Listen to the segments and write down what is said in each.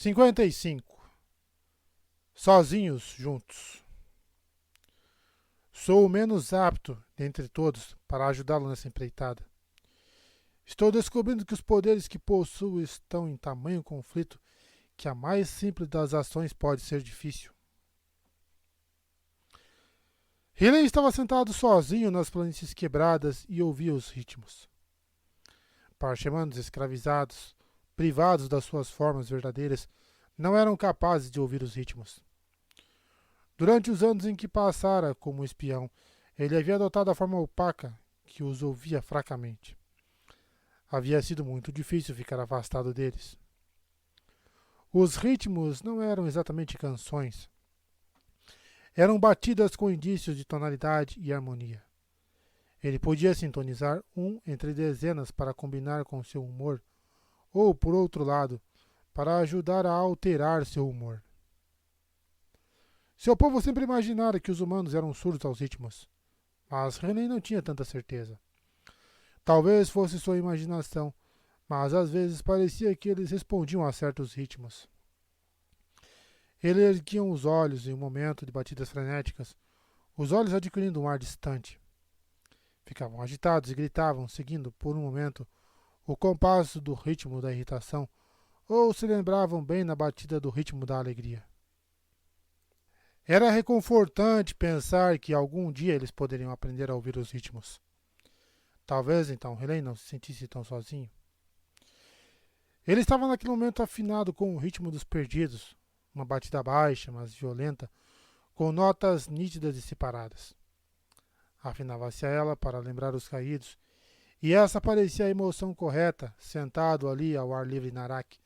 55. Sozinhos juntos. Sou o menos apto dentre todos para ajudá-lo nessa empreitada. Estou descobrindo que os poderes que possuo estão em tamanho conflito que a mais simples das ações pode ser difícil. Riley estava sentado sozinho nas planícies quebradas e ouvia os ritmos. Parchemanos escravizados, privados das suas formas verdadeiras, não eram capazes de ouvir os ritmos. Durante os anos em que passara como espião, ele havia adotado a forma opaca que os ouvia fracamente. Havia sido muito difícil ficar afastado deles. Os ritmos não eram exatamente canções. Eram batidas com indícios de tonalidade e harmonia. Ele podia sintonizar um entre dezenas para combinar com seu humor, ou, por outro lado, para ajudar a alterar seu humor. Seu povo sempre imaginara que os humanos eram surdos aos ritmos, mas René não tinha tanta certeza. Talvez fosse sua imaginação, mas às vezes parecia que eles respondiam a certos ritmos. Eles erguiam os olhos em um momento de batidas frenéticas, os olhos adquirindo um ar distante. Ficavam agitados e gritavam, seguindo, por um momento, o compasso do ritmo da irritação, ou se lembravam bem na batida do ritmo da alegria. Era reconfortante pensar que algum dia eles poderiam aprender a ouvir os ritmos. Talvez então Riley não se sentisse tão sozinho. Ele estava naquele momento afinado com o ritmo dos perdidos, uma batida baixa, mas violenta, com notas nítidas e separadas. Afinava-se a ela para lembrar os caídos, e essa parecia a emoção correta, sentado ali ao ar livre em Arak,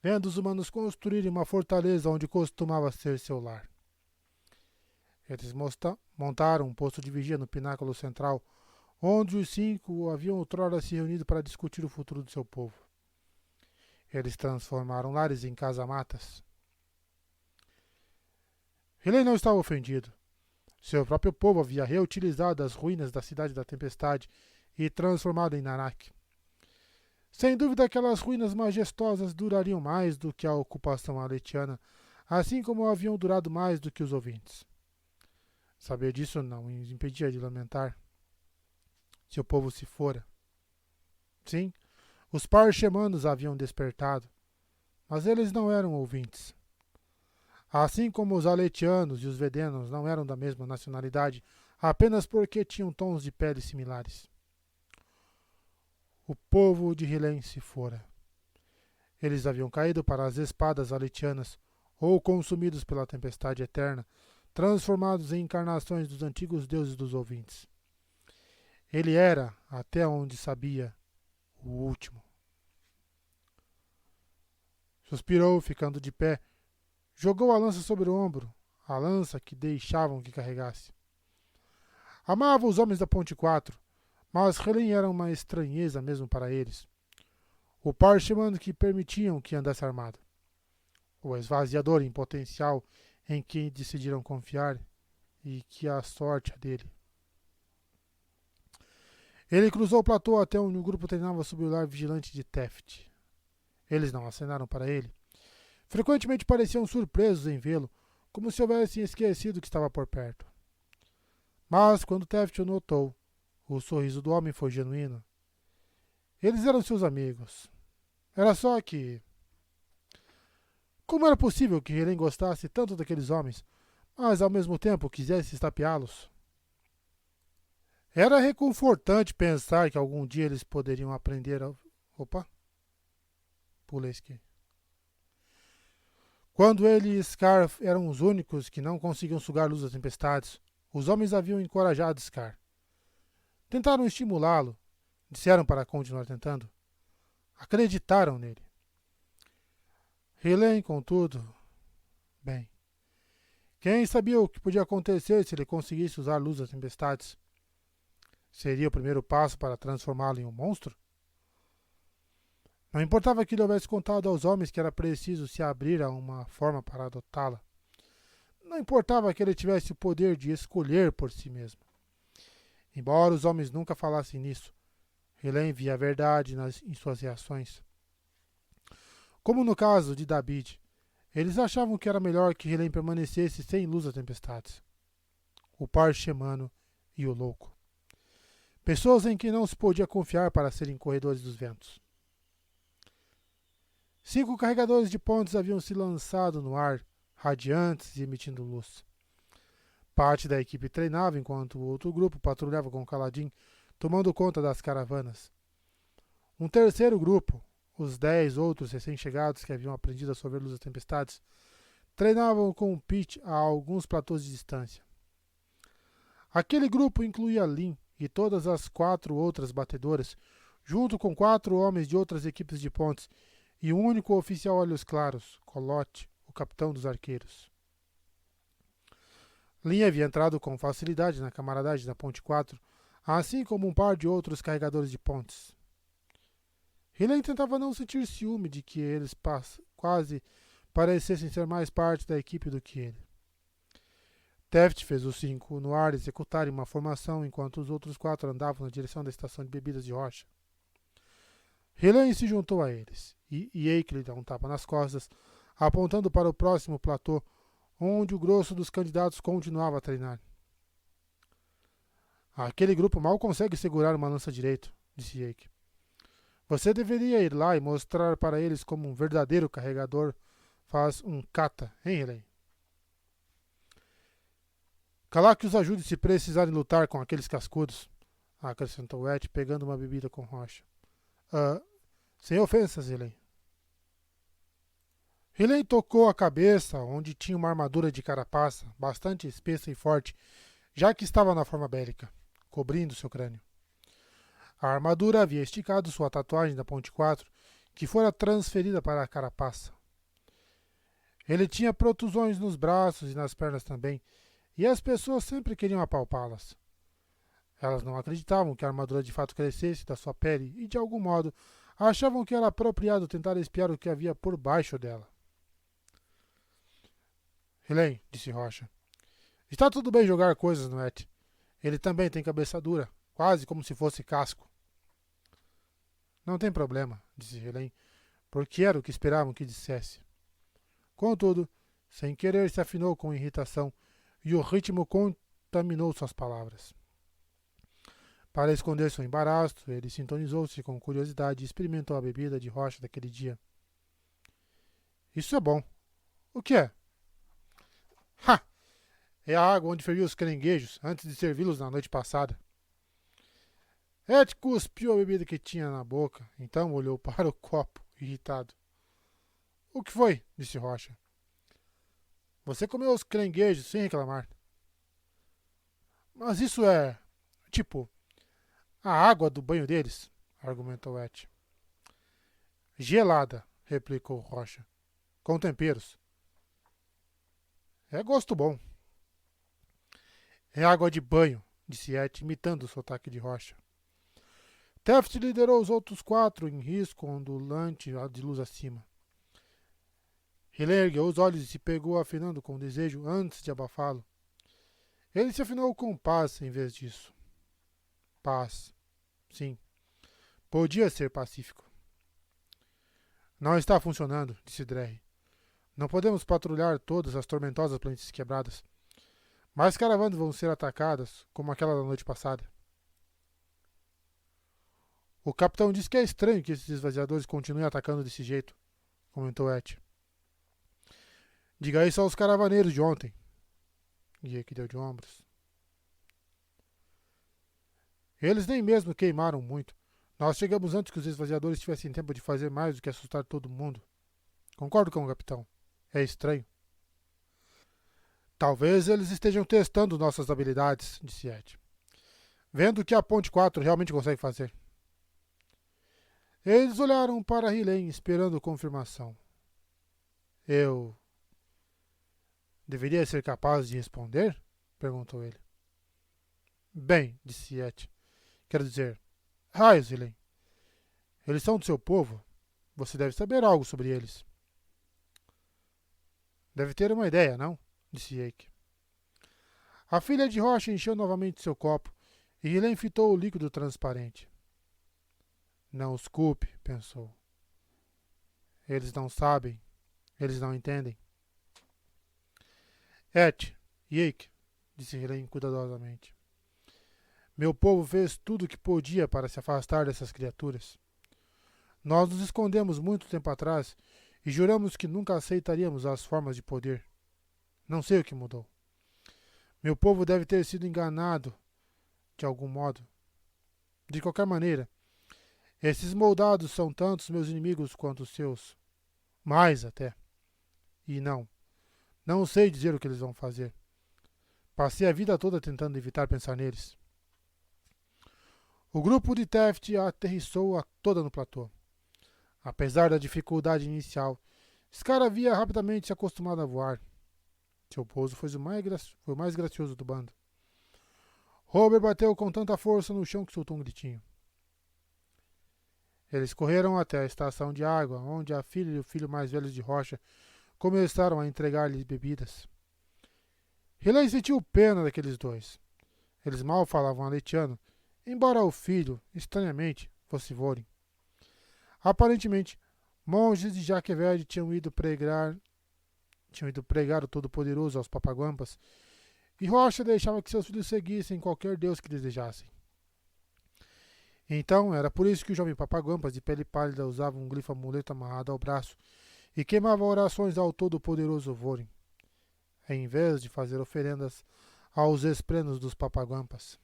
vendo os humanos construírem uma fortaleza onde costumava ser seu lar. Eles montaram um posto de vigia no pináculo central, onde os 5 haviam outrora se reunido para discutir o futuro do seu povo. Eles transformaram lares em casamatas. Riley não estava ofendido. Seu próprio povo havia reutilizado as ruínas da Cidade da Tempestade e transformado em Narak. Sem dúvida, aquelas ruínas majestosas durariam mais do que a ocupação aletiana, assim como haviam durado mais do que os ouvintes. Saber disso não os impedia de lamentar. Seu povo se fora. Sim, os parchemanos haviam despertado, mas eles não eram ouvintes. Assim como os aletianos e os vedenos não eram da mesma nacionalidade, apenas porque tinham tons de pele similares. O povo de Rilém se fora. Eles haviam caído para as espadas aletianas, ou consumidos pela tempestade eterna, transformados em encarnações dos antigos deuses dos ouvintes. Ele era, até onde sabia, o último. Suspirou, ficando de pé. Jogou a lança sobre o ombro, a lança que deixavam que carregasse. Amava os homens da Ponte 4, mas Helen era uma estranheza mesmo para eles. O parcheman que permitiam que andasse armado. O esvaziador em potencial em quem decidiram confiar e que a sorte é dele. Ele cruzou o platô até onde o grupo treinava sob o lar vigilante de Teft. Eles não acenaram para ele. Frequentemente pareciam surpresos em vê-lo, como se houvessem esquecido que estava por perto. Mas, quando Teft o notou, o sorriso do homem foi genuíno. Eles eram seus amigos. Era só que... Como era possível que Helen gostasse tanto daqueles homens, mas ao mesmo tempo quisesse estapeá-los? Era reconfortante pensar que algum dia eles poderiam aprender a... Opa! Pulei aqui. Quando ele e Scar eram os únicos que não conseguiam sugar luz das tempestades, os homens haviam encorajado Scar. Tentaram estimulá-lo, disseram para continuar tentando. Acreditaram nele. Helen, contudo... Bem, quem sabia o que podia acontecer se ele conseguisse usar a luz das tempestades? Seria o primeiro passo para transformá-lo em um monstro? Não importava que ele houvesse contado aos homens que era preciso se abrir a uma forma para adotá-la. Não importava que ele tivesse o poder de escolher por si mesmo. Embora os homens nunca falassem nisso, Helen via a verdade em suas reações. Como no caso de David, eles achavam que era melhor que Helene permanecesse sem luz das tempestades. O par Shemano e o louco. Pessoas em que não se podia confiar para serem corredores dos ventos. 5 carregadores de pontes haviam se lançado no ar, radiantes e emitindo luz. Parte da equipe treinava enquanto o outro grupo patrulhava com Kaladin, tomando conta das caravanas. Um terceiro grupo, os 10 outros recém-chegados que haviam aprendido a sobrevivir luz das tempestades, treinavam com o Pete a alguns platôs de distância. Aquele grupo incluía Lin e todas as 4 outras batedoras, junto com 4 homens de outras equipes de pontes e um único oficial olhos claros, Colote, o capitão dos arqueiros. Lin havia entrado com facilidade na camaradagem da Ponte 4, assim como um par de outros carregadores de pontes. Helene tentava não sentir ciúme de que eles quase parecessem ser mais parte da equipe do que ele. Teft fez os 5 no ar executarem uma formação enquanto os outros 4 andavam na direção da estação de bebidas de rocha. Helene se juntou a eles e Eike lhe deu um tapa nas costas, apontando para o próximo platô, onde o grosso dos candidatos continuava a treinar. Aquele grupo mal consegue segurar uma lança direito, disse Eike. Você deveria ir lá e mostrar para eles como um verdadeiro carregador faz um kata, hein, Helene? Kalak os ajude se precisarem lutar com aqueles cascudos, acrescentou Ed, pegando uma bebida com rocha. Sem ofensas, Helene. Helene tocou a cabeça, onde tinha uma armadura de carapaça, bastante espessa e forte, já que estava na forma bélica, cobrindo seu crânio. A armadura havia esticado sua tatuagem da Ponte 4, que fora transferida para a carapaça. Ele tinha protusões nos braços e nas pernas também, e as pessoas sempre queriam apalpá-las. Elas não acreditavam que a armadura de fato crescesse da sua pele e, de algum modo, achavam que era apropriado tentar espiar o que havia por baixo dela. Helene, disse Rocha. Está tudo bem jogar coisas no Et. Ele também tem cabeça dura, quase como se fosse casco. Não tem problema, disse Helene, porque era o que esperavam que dissesse. Contudo, sem querer se afinou com irritação e o ritmo contaminou suas palavras. Para esconder seu embaraço, ele sintonizou-se com curiosidade e experimentou a bebida de Rocha daquele dia. Isso é bom. O que é? Ha! É a água onde ferviu os caranguejos antes de servi-los na noite passada. Ed cuspiu a bebida que tinha na boca, então olhou para o copo, irritado. O que foi? Disse Rocha. Você comeu os caranguejos sem reclamar. Mas isso é, tipo, a água do banho deles, argumentou Ed. Gelada, replicou Rocha, com temperos. É gosto bom. É água de banho, disse Ed, imitando o sotaque de Rocha. Teft liderou os outros 4 em risco ondulante de luz acima. Ele ergueu os olhos e se pegou afinando com desejo antes de abafá-lo. Ele se afinou com paz em vez disso. Paz. Sim. Podia ser pacífico. Não está funcionando, disse Drey. Não podemos patrulhar todas as tormentosas planícies quebradas. Mais caravanas vão ser atacadas, como aquela da noite passada. O capitão diz que é estranho que esses esvaziadores continuem atacando desse jeito, comentou Ed. Diga isso aos caravaneiros de ontem. Jake deu de ombros. Eles nem mesmo queimaram muito. Nós chegamos antes que os esvaziadores tivessem tempo de fazer mais do que assustar todo mundo. Concordo com o capitão. É estranho. Talvez eles estejam testando nossas habilidades, disse Ed. Vendo o que a Ponte 4 realmente consegue fazer. Eles olharam para Helene esperando confirmação. Eu deveria ser capaz de responder? Perguntou ele. Bem, disse Ed. Quero dizer, raios, Helene. Eles são do seu povo. Você deve saber algo sobre eles. Deve ter uma ideia, não? Disse Jake. A filha de Rocha encheu novamente seu copo e Helene fitou o líquido transparente. Não os culpe, pensou. Eles não sabem. Eles não entendem. Et, Yik, disse Helene cuidadosamente. Meu povo fez tudo o que podia para se afastar dessas criaturas. Nós nos escondemos muito tempo atrás e juramos que nunca aceitaríamos as formas de poder. Não sei o que mudou. Meu povo deve ter sido enganado de algum modo. De qualquer maneira, esses moldados são tantos meus inimigos quanto os seus. Mais até. E não sei dizer o que eles vão fazer. Passei a vida toda tentando evitar pensar neles. O grupo de Teft aterrissou a toda no platô. Apesar da dificuldade inicial, Scar havia rapidamente se acostumado a voar. Seu pouso foi o mais gracioso do bando. Robert bateu com tanta força no chão que soltou um gritinho. Eles correram até a estação de água, onde a filha e o filho mais velhos de Rocha começaram a entregar-lhe bebidas. Riley sentiu pena daqueles dois. Eles mal falavam aletiano, embora o filho, estranhamente, fosse Vorin. Aparentemente, monges de Jaqueved tinham ido pregar o Todo-Poderoso aos Papaguampas, e Rocha deixava que seus filhos seguissem qualquer deus que desejassem. Então, era por isso que o jovem Papaguampas de pele pálida usava um glifo amuleto amarrado ao braço e queimava orações ao Todo-Poderoso Vorin, em vez de fazer oferendas aos esplenos dos Papaguampas.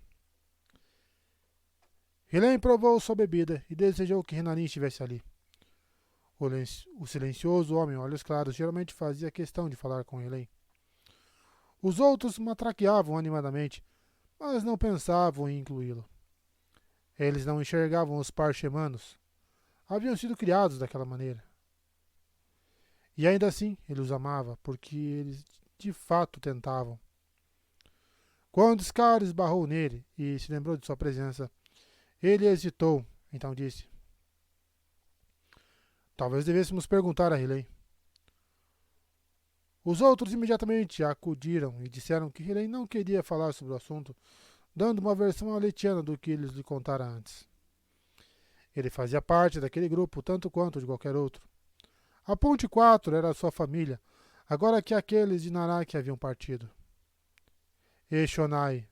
Helene provou sua bebida e desejou que Renarin estivesse ali. O silencioso homem, olhos claros, geralmente fazia questão de falar com Helene. Os outros matraqueavam animadamente, mas não pensavam em incluí-lo. Eles não enxergavam os parchemanos. Haviam sido criados daquela maneira. E ainda assim, ele os amava, porque eles de fato tentavam. Quando Scar esbarrou nele e se lembrou de sua presença, ele hesitou, então disse: talvez devêssemos perguntar a Helene. Os outros imediatamente acudiram e disseram que Helene não queria falar sobre o assunto, dando uma versão aletiana do que eles lhe contaram antes. Ele fazia parte daquele grupo tanto quanto de qualquer outro. A Ponte 4 era sua família, agora que aqueles de Narak haviam partido. Eshonai,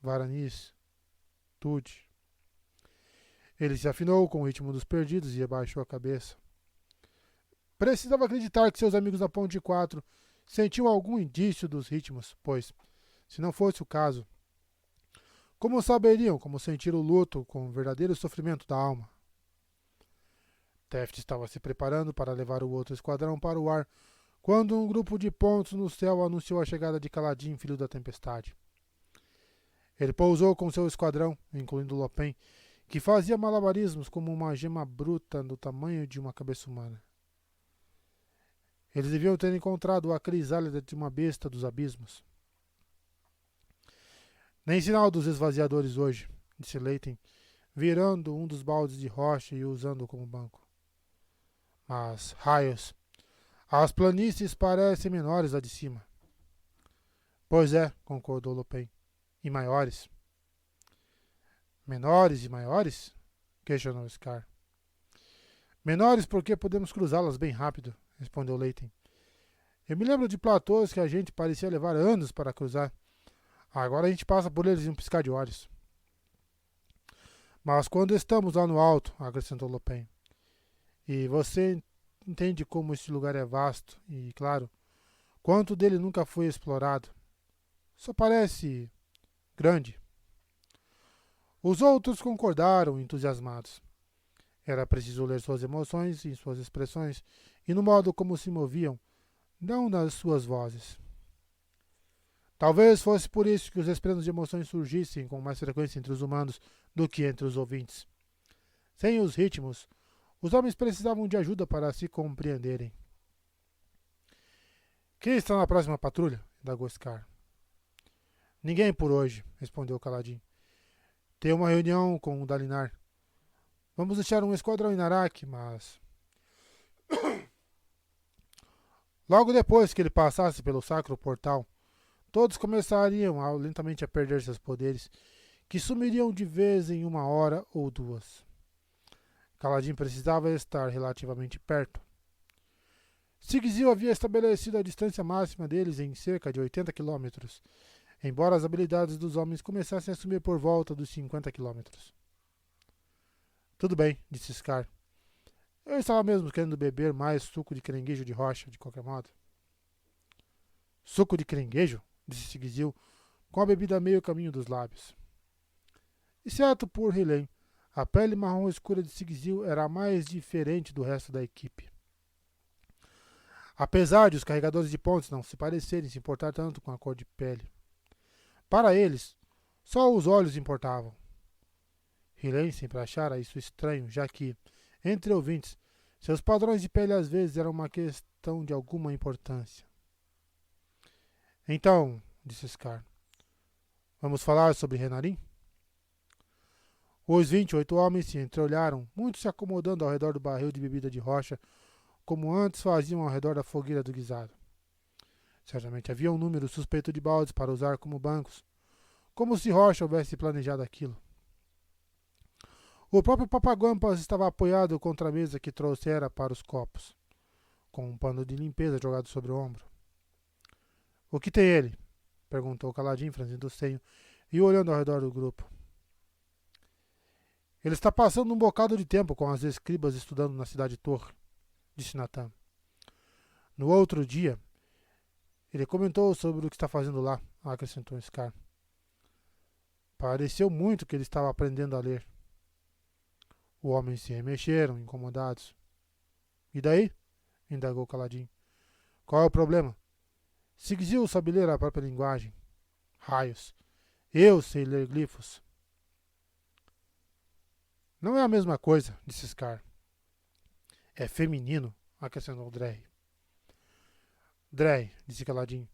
Varanis, Tud. Ele se afinou com o ritmo dos perdidos e abaixou a cabeça. Precisava acreditar que seus amigos da Ponte 4 sentiam algum indício dos ritmos, pois, se não fosse o caso, como saberiam como sentir o luto com o verdadeiro sofrimento da alma? Teft estava se preparando para levar o outro esquadrão para o ar, quando um grupo de pontos no céu anunciou a chegada de Kaladin, filho da tempestade. Ele pousou com seu esquadrão, incluindo Lopen, que fazia malabarismos como uma gema bruta do tamanho de uma cabeça humana. Eles deviam ter encontrado a crisálida de uma besta dos abismos. Nem sinal dos esvaziadores hoje, disse Leiten, virando um dos baldes de rocha e usando-o como banco. Mas, raios, as planícies parecem menores lá de cima. Pois é, concordou Lopen. E maiores. Menores e maiores? Questionou Scar. Menores porque podemos cruzá-las bem rápido, respondeu Leiten. Eu me lembro de platôs que a gente parecia levar anos para cruzar. Agora a gente passa por eles em um piscar de olhos. Mas quando estamos lá no alto, acrescentou Lopen, e você entende como este lugar é vasto e, claro, quanto dele nunca foi explorado, só parece grande. Os outros concordaram, entusiasmados. Era preciso ler suas emoções em suas expressões e no modo como se moviam, não nas suas vozes. Talvez fosse por isso que os esplenos de emoções surgissem com mais frequência entre os humanos do que entre os ouvintes. Sem os ritmos, os homens precisavam de ajuda para se compreenderem. Quem está na próxima patrulha? Indagou Scar. Ninguém por hoje, respondeu Kaladin. Tenho uma reunião com o Dalinar. Vamos deixar um esquadrão em Narak, mas... Logo depois que ele passasse pelo sacro portal, todos começariam lentamente a perder seus poderes, que sumiriam de vez em uma hora ou duas. Kaladin precisava estar relativamente perto. Sigizil havia estabelecido a distância máxima deles em cerca de 80 quilômetros, embora as habilidades dos homens começassem a sumir por volta dos 50 quilômetros. Tudo bem, disse Scar. Eu estava mesmo querendo beber mais suco de caranguejo de rocha, de qualquer modo. Suco de caranguejo? Disse Sigizil, com a bebida a meio caminho dos lábios. Exceto por Helene, a pele marrom escura de Sigizil era a mais diferente do resto da equipe. Apesar de os carregadores de pontes não se parecerem se importar tanto com a cor de pele. Para eles, só os olhos importavam. Helene sempre achara isso estranho, já que, entre ouvintes, seus padrões de pele às vezes eram uma questão de alguma importância. Então, disse Scar, vamos falar sobre Renarin? Os 28 homens se entreolharam, muitos se acomodando ao redor do barril de bebida de rocha, como antes faziam ao redor da fogueira do guisado. Certamente havia um número suspeito de baldes para usar como bancos, como se Rocha houvesse planejado aquilo. O próprio Papaguampas estava apoiado contra a mesa que trouxera para os copos, com um pano de limpeza jogado sobre o ombro. O que tem ele? Perguntou Caladinho, franzindo o senho e olhando ao redor do grupo. Ele está passando um bocado de tempo com as escribas estudando na cidade Torre, disse Natan. No outro dia, ele comentou sobre o que está fazendo lá, acrescentou Scar. Pareceu muito que ele estava aprendendo a ler. Os homens se remexeram, incomodados. E daí? Indagou Caladinho. Qual é o problema? Sigizil sabe ler a própria linguagem. Raios. Eu sei ler glifos. Não é a mesma coisa, disse Scar. É feminino, acrescentou Drey. Drey, disse Caladinho,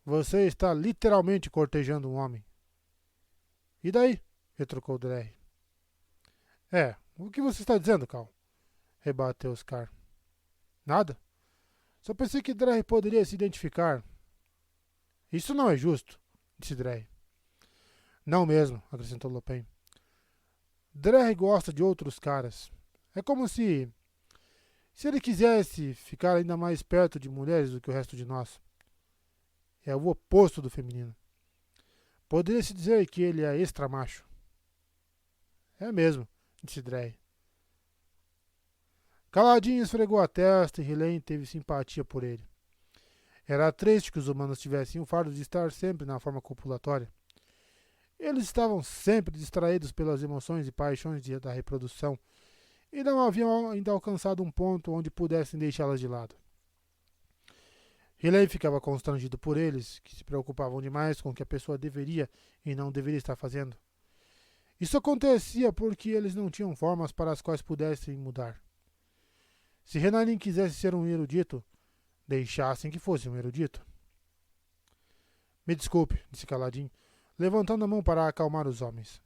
você está literalmente cortejando um homem. E daí? Retrucou Drey. O que você está dizendo, Cal? Rebateu Scar. Nada. Só pensei que Drey poderia se identificar. Isso não é justo, disse Drey. Não mesmo, acrescentou Lupin. Drey gosta de outros caras. É como se ele quisesse ficar ainda mais perto de mulheres do que o resto de nós. É o oposto do feminino. Poderia-se dizer que ele é extra macho. É mesmo, disse Drey. Caladinho esfregou a testa e Helene teve simpatia por ele. Era triste que os humanos tivessem o fardo de estar sempre na forma copulatória. Eles estavam sempre distraídos pelas emoções e paixões da reprodução e não haviam ainda alcançado um ponto onde pudessem deixá-las de lado. Helene ficava constrangido por eles, que se preocupavam demais com o que a pessoa deveria e não deveria estar fazendo. Isso acontecia porque eles não tinham formas para as quais pudessem mudar. Se Renarin quisesse ser um erudito, deixassem que fosse um erudito. Me desculpe, disse Caladinho, levantando a mão para acalmar os homens.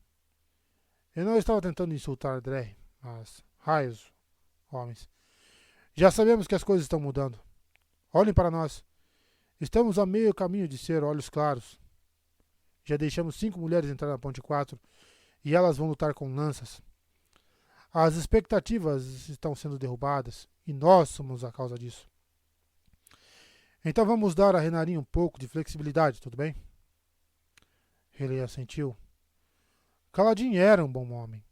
Eu não estava tentando insultar Drey, mas, raios, homens. Já sabemos que as coisas estão mudando. Olhem para nós. Estamos a meio caminho de ser olhos claros. Já deixamos 5 mulheres entrar na Ponte 4 e elas vão lutar com lanças. As expectativas estão sendo derrubadas e nós somos a causa disso. Então vamos dar a Renarin um pouco de flexibilidade, tudo bem? Ele assentiu. Caladinho era um bom homem.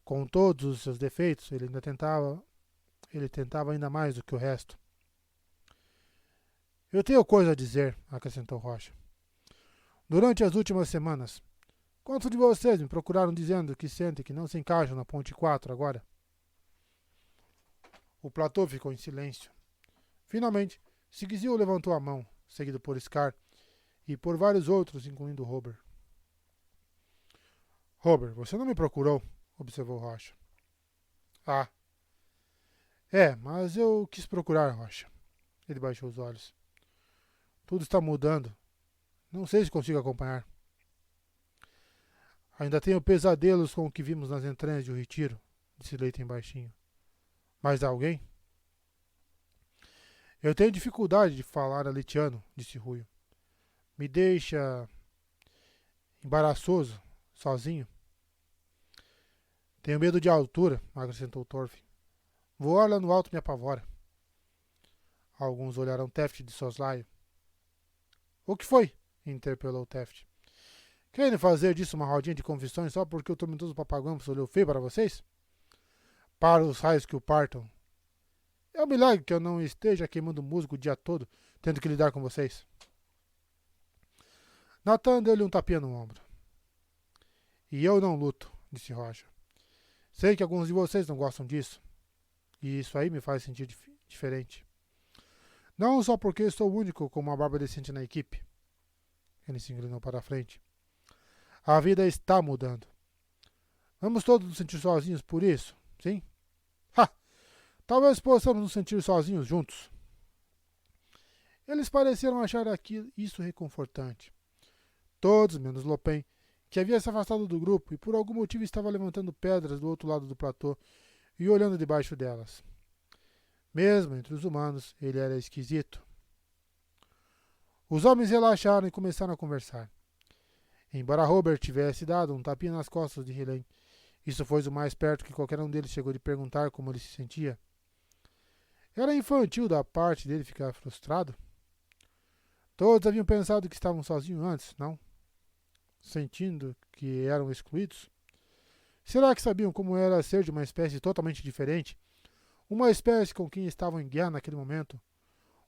Com todos os seus defeitos, ele tentava ainda mais do que o resto. Eu tenho coisa a dizer, acrescentou Rocha. Durante as últimas semanas, quantos de vocês me procuraram dizendo que sentem que não se encaixam na Ponte 4 agora? O platô ficou em silêncio. Finalmente, Sigizil levantou a mão, seguido por Scar e por vários outros, incluindo Robert. Robert, você não me procurou, observou Rocha. Ah. Mas eu quis procurar, Rocha. Ele baixou os olhos. Tudo está mudando. Não sei se consigo acompanhar. Ainda tenho pesadelos com o que vimos nas entranhas de O Retiro, disse Leighton baixinho. Mais alguém? Eu tenho dificuldade de falar alitiano, disse Ruyo. Me deixa embaraçoso, sozinho. Tenho medo de altura, acrescentou Thorfinn. Voar lá no alto me apavora. Alguns olharam Taft de soslaio. O que foi? Interpelou Taft. Querem fazer disso uma rodinha de confissões só porque o tormentoso papagambos olhou feio para vocês? Para os raios que o partam. É um milagre que eu não esteja queimando músico o dia todo, tendo que lidar com vocês. Nathan deu-lhe um tapinha no ombro. E eu não luto, disse Rocha. Sei que alguns de vocês não gostam disso. E isso aí me faz sentir diferente. Não só porque sou o único com uma barba decente na equipe. Ele se inclinou para a frente. A vida está mudando. Vamos todos nos sentir sozinhos por isso, sim? Ha! Talvez possamos nos sentir sozinhos juntos. Eles pareceram achar isso reconfortante. Todos, menos Lopin, que havia se afastado do grupo e por algum motivo estava levantando pedras do outro lado do platô e olhando debaixo delas. Mesmo entre os humanos, ele era esquisito. Os homens relaxaram e começaram a conversar. Embora Robert tivesse dado um tapinha nas costas de Helene, isso foi o mais perto que qualquer um deles chegou de perguntar como ele se sentia. Era infantil da parte dele ficar frustrado. Todos haviam pensado que estavam sozinhos antes, não? Sentindo que eram excluídos? Será que sabiam como era ser de uma espécie totalmente diferente? Uma espécie com quem estavam em guerra naquele momento?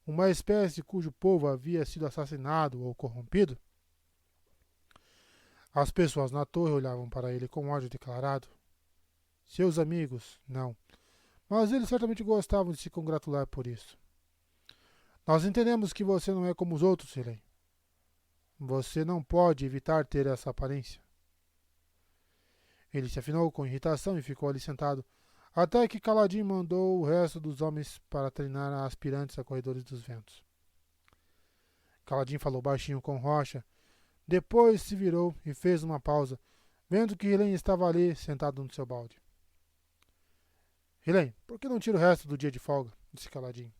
Uma espécie cujo povo havia sido assassinado ou corrompido? As pessoas na torre olhavam para ele com ódio declarado. Seus amigos, não. Mas eles certamente gostavam de se congratular por isso. Nós entendemos que você não é como os outros, Helene. Você não pode evitar ter essa aparência. Ele se afinou com irritação e ficou ali sentado, até que Caladinho mandou o resto dos homens para treinar aspirantes a corredores dos ventos. Caladinho falou baixinho com Rocha, depois se virou e fez uma pausa, vendo que Helene estava ali, sentado no seu balde. Helene, por que não tira o resto do dia de folga? Disse Caladinho.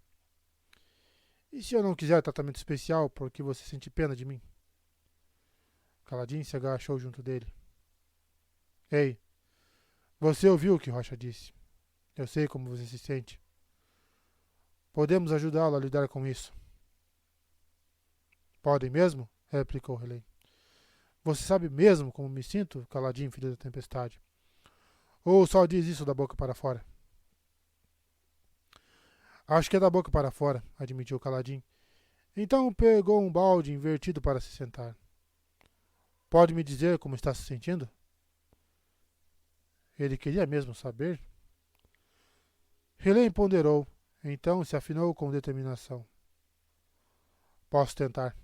E se eu não quiser tratamento especial porque você sente pena de mim? Caladinho se agachou junto dele. Ei, você ouviu o que Rocha disse. Eu sei como você se sente. Podemos ajudá-lo a lidar com isso. Podem mesmo? Replicou Helene. Você sabe mesmo como me sinto, Caladinho, filho da tempestade? Ou só diz isso da boca para fora? Acho que é da boca para fora, admitiu Caladinho. Então pegou um balde invertido para se sentar. Pode me dizer como está se sentindo? Ele queria mesmo saber. Helene ponderou, então se afinou com determinação. Posso tentar.